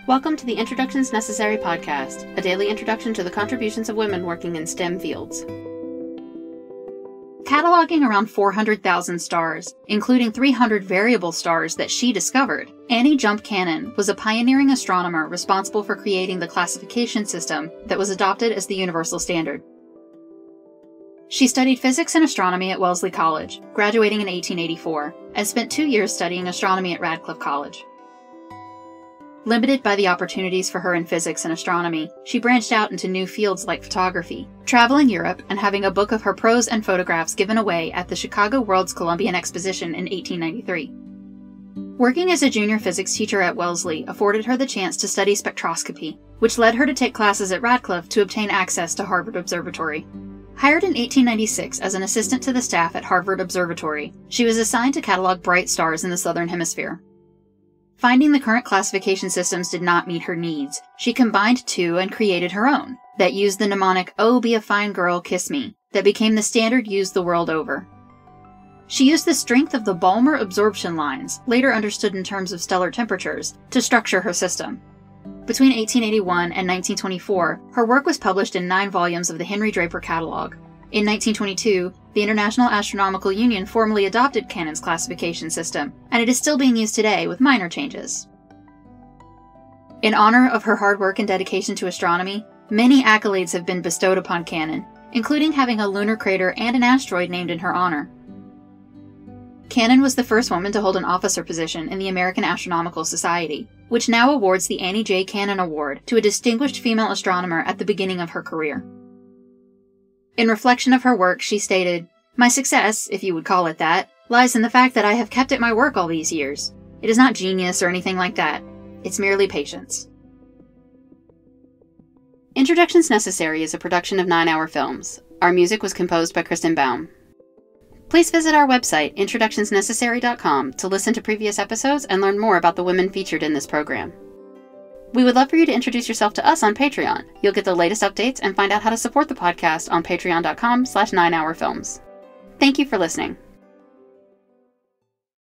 Welcome to the Introductions Necessary podcast, a daily introduction to the contributions of women working in STEM fields. Cataloging around 400,000 stars, including 300 variable stars that she discovered, Annie Jump Cannon was a pioneering astronomer responsible for creating the classification system that was adopted as the universal standard. She studied physics and astronomy at Wellesley College, graduating in 1884, and spent 2 years studying astronomy at Radcliffe College. Limited by the opportunities for her in physics and astronomy, she branched out into new fields like photography, traveling Europe and having a book of her prose and photographs given away at the Chicago World's Columbian Exposition in 1893. Working as a junior physics teacher at Wellesley afforded her the chance to study spectroscopy, which led her to take classes at Radcliffe to obtain access to Harvard Observatory. Hired in 1896 as an assistant to the staff at Harvard Observatory, she was assigned to catalog bright stars in the Southern Hemisphere. Finding the current classification systems did not meet her needs, she combined two and created her own, that used the mnemonic, "Oh, be a fine girl, kiss me," that became the standard used the world over. She used the strength of the Balmer absorption lines, later understood in terms of stellar temperatures, to structure her system. Between 1881 and 1924, her work was published in 9 volumes of the Henry Draper Catalog. In 1922, the International Astronomical Union formally adopted Cannon's classification system, and it is still being used today with minor changes. In honor of her hard work and dedication to astronomy, many accolades have been bestowed upon Cannon, including having a lunar crater and an asteroid named in her honor. Cannon was the first woman to hold an officer position in the American Astronomical Society, which now awards the Annie J. Cannon Award to a distinguished female astronomer at the beginning of her career. In reflection of her work, she stated, "My success, if you would call it that, lies in the fact that I have kept at my work all these years. It is not genius or anything like that. It's merely patience." Introductions Necessary is a production of 9 Hour Films. Our music was composed by Kristen Baum. Please visit our website, introductionsnecessary.com, to listen to previous episodes and learn more about the women featured in this program. We would love for you to introduce yourself to us on Patreon. You'll get the latest updates and find out how to support the podcast on patreon.com/9hourfilms. Thank you for listening.